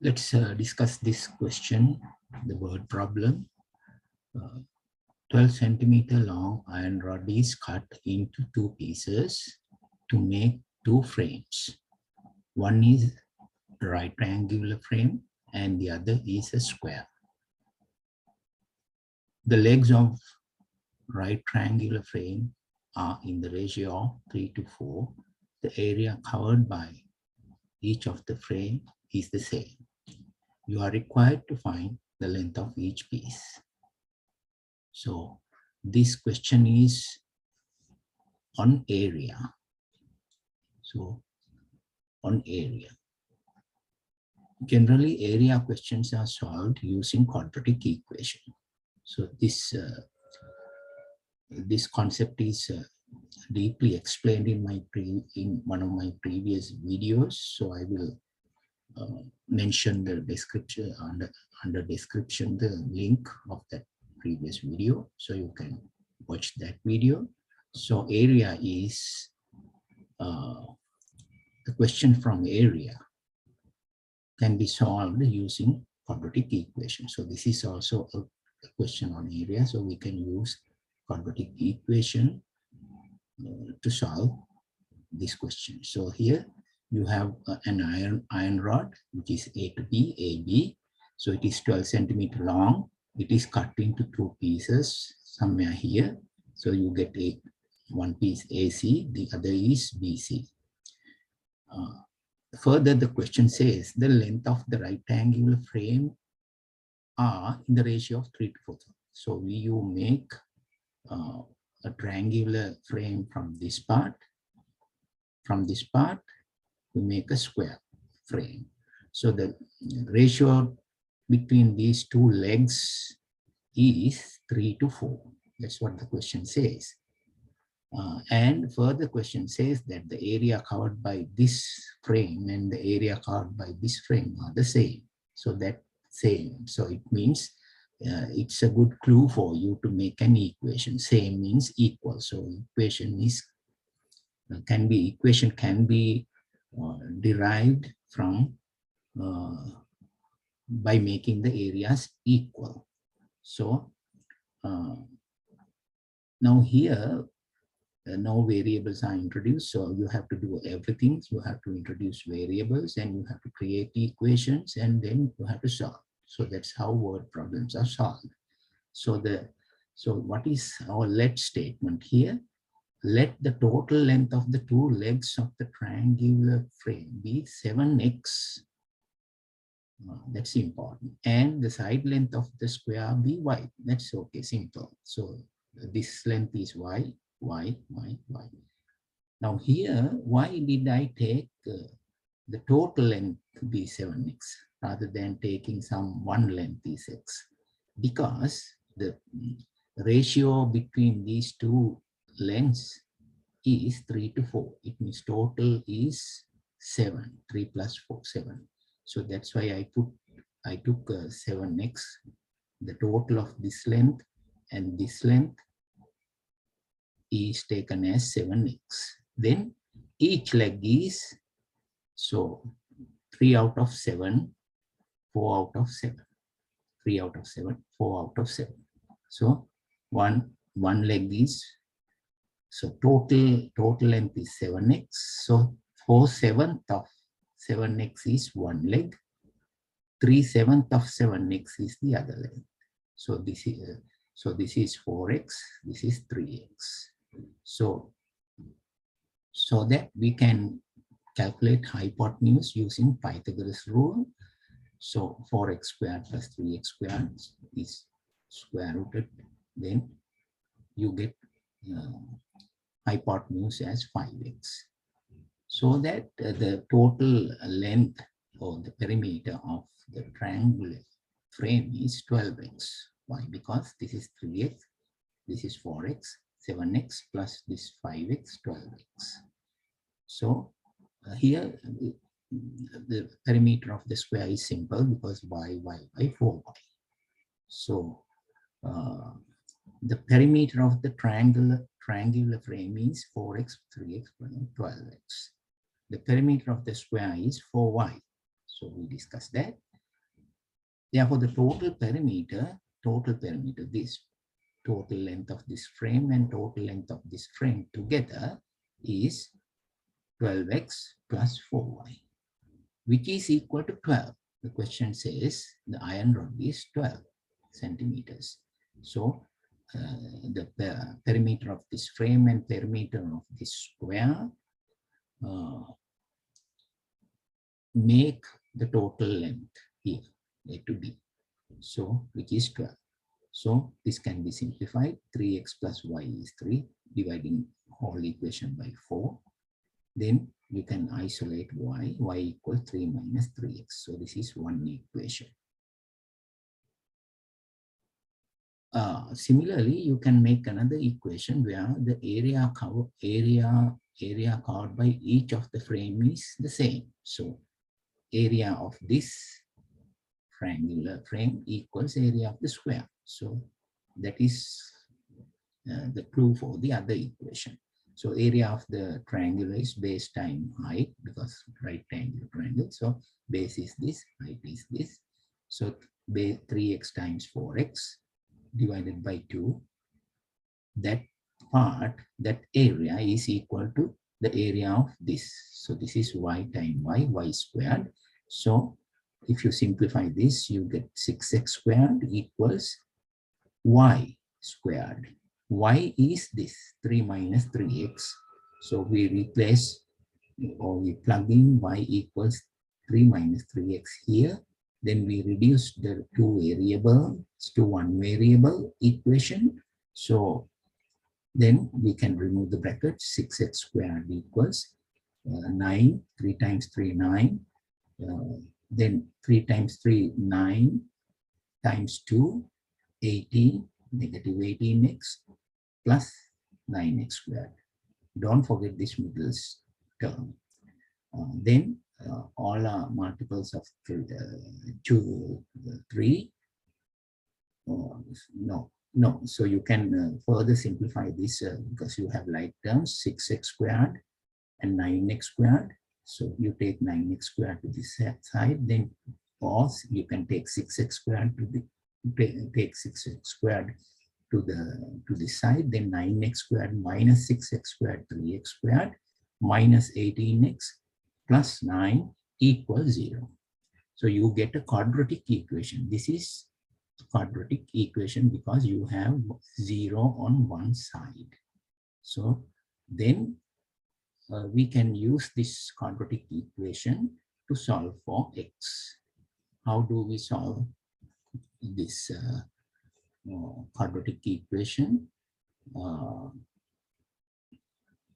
Let's discuss this question, the word problem. 12 centimeter long iron rod is cut into two pieces to make two frames. One is a right triangular frame and the other is a square. The legs of right triangular frame are in the ratio of 3 to 4. The area covered by each of the frame is the same. You are required to find the length of each piece. So this question is on area. So on area. Generally, area questions are solved using quadratic equation. So this concept is deeply explained in one of my previous videos. So I will mention the description under description the link of that previous video, so you can watch that video. So area is the question from area can be solved using quadratic equation. So this is also a question on area, so we can use quadratic equation to solve this question. So here you have an iron rod, which is A to B, AB. So it is 12 centimeter long. It is cut into two pieces somewhere here. So you get one piece AC, the other is BC. Further, the question says the length of the rectangular frame are in the ratio of 3 to 4. So you make a triangular frame from this part. From this part, we make a square frame. So the ratio between these two legs is 3 to 4. That's what the question says. And further question says that the area covered by this frame and the area covered by this frame are the same. So that same. So it means it's a good clue for you to make an equation. Same means equal. So equation can be derived from by making the areas equal. So now here no variables are introduced, so you have to do everything. You have to introduce variables and you have to create equations and then you have to solve. So that's how word problems are solved. So what is our let statement here? Let the total length of the two legs of the triangular frame be 7x. That's important. And the side length of the square be y. That's okay, simple. So this length is y, y, y, y. Now here, why did I take the total length be 7x rather than taking some one length is x? Because the ratio between these two lengths is 3 to 4. It means total is 7. 3 plus 4, 7. So that's why I took 7x, the total of this length and this length is taken as 7x. Then each leg is, so 3 out of 7, 4 out of 7, 3 out of 7, 4 out of 7. So one leg is, so total length is 7x. So 4/7 of 7x is one leg. 3/7 of 7x is the other leg. So this is 4x. This is 3x. So that we can calculate hypotenuse using Pythagoras rule. So 4x squared plus 3x squared is square rooted. Then you get hypotenuse as 5x. So that the total length or the perimeter of the triangular frame is 12x. Why? Because this is 3x, this is 4x, 7x plus this 5x, 12x. So here the perimeter of the square is simple because y by 4y. So the perimeter of the triangular frame is 4x, 3x, 12x. The perimeter of the square is 4y. So we discussed that. Therefore, the total perimeter, this total length of this frame and total length of this frame together is 12x plus 4y, which is equal to 12. The question says the iron rod is 12 centimeters. So the perimeter of this frame and perimeter of this square make the total length here, A to B. So which is 12. So this can be simplified. 3x plus y is 3, dividing whole equation by 4. Then you can isolate y equals 3 minus 3x. So this is one equation. Similarly, you can make another equation where the area covered by each of the frame is the same. So area of this triangular frame equals area of the square. So that is the clue for the other equation. So area of the triangle is base times height, because right triangle. So base is this, height is this. So base 3x times 4x divided by 2. That part, that area is equal to the area of this. So this is y times y squared. So if you simplify this, you get 6x squared equals y squared. Y is this, 3 minus 3x. So we replace, or we plug in y equals 3 minus 3x here. Then we reduce the two variables to one variable equation. So then we can remove the bracket. 6x squared equals 9, 3 times 3, 9. Then 3 times 3, 9 times 2, 18, negative 18x plus 9x squared. Don't forget this middle term. Then all are multiples of 2, 3. No. So you can further simplify this because you have like terms 6x squared and 9x squared. So you take 9x squared to this side, then or you can take 6x squared to the take 6x squared to this side, then 9x squared minus 6x squared, 3x squared minus 18x plus 9 equals 0. So you get a quadratic equation. This is a quadratic equation because you have 0 on one side. So then we can use this quadratic equation to solve for x. How do we solve this quadratic equation?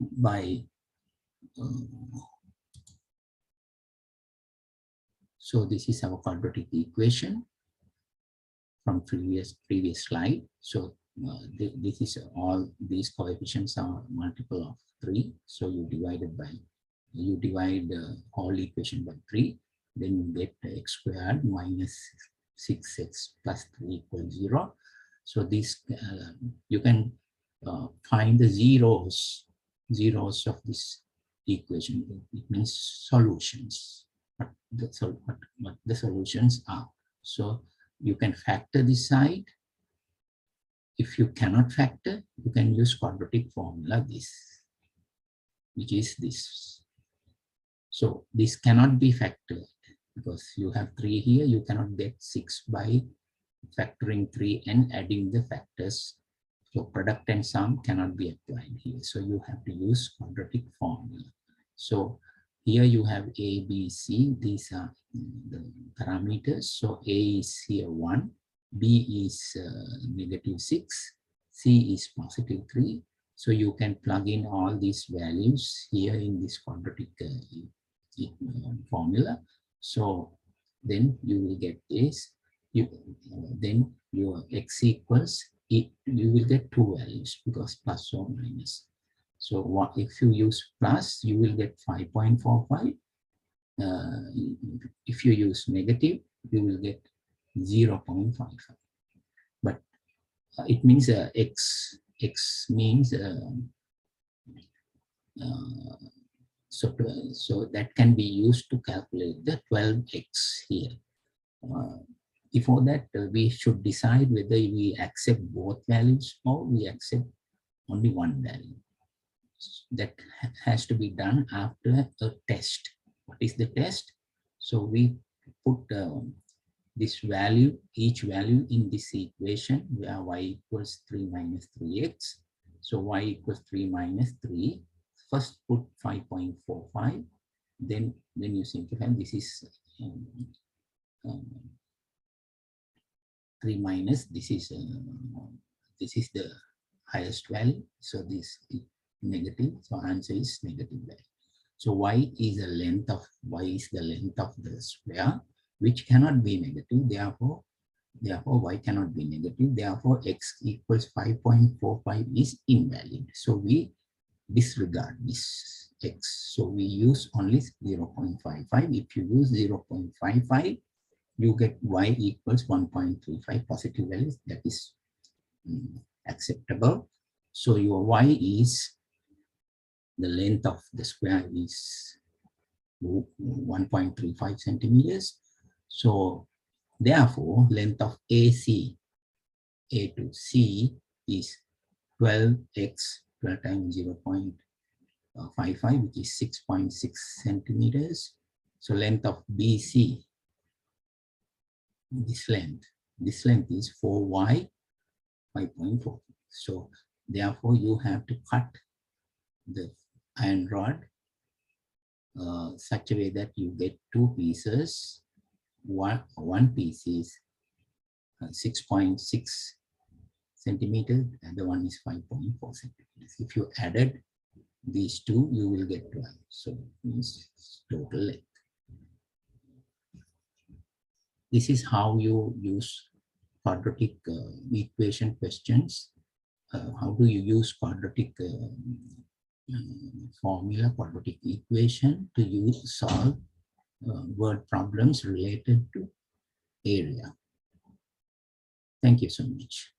By so this is our quadratic equation from previous slide. So this is all these coefficients are multiple of 3. So you divide the whole equation by 3. Then you get x squared minus 6x plus 3 equals 0. So this you can find the zeros of this equation. It means solutions. What the solutions are. So you can factor this side. If you cannot factor, you can use quadratic formula this, which is this. So this cannot be factored because you have 3 here. You cannot get 6 by factoring 3 and adding the factors. So product and sum cannot be applied here. So you have to use quadratic formula. So here you have A, B, C. These are the parameters. So A is here 1, B is negative 6, C is positive 3. So you can plug in all these values here in this quadratic formula. So then you will get this. Then your x equals, you will get 2 values because plus or minus. So what if you use plus, you will get 5.45. If you use negative, you will get 0.55. But it means x means so that can be used to calculate the 12x here. Before that, we should decide whether we accept both values or we accept only one value. That has to be done after a test. What is the test? So we put this value, each value in this equation where y equals 3 minus 3x. So y equals 3 minus 3. First put 5.45. Then when you simplify, this is um, um, 3 minus, this is the highest value. So this is negative. So answer is negative value. So y is the length of the square, which cannot be negative. Therefore y cannot be negative. Therefore x equals 5.45 is invalid. So we disregard this x. So we use only 0.55. If you use 0.55, you get y equals 1.35 positive values. That is acceptable. So your y is, the length of the square is 1.35 centimeters. So therefore, length of AC, A to C, is 12x, 12 times 0.55, which is 6.6 centimeters. So length of BC, this length is 4y, 5.4. So therefore, you have to cut the iron rod such a way that you get two pieces. One piece is 6.6 centimeters, and the one is 5.4 centimeters. If you added these two, you will get 12. So means total length. This is how you use quadratic equation questions. How do you use quadratic formula, quadratic equation to solve word problems related to area. Thank you so much.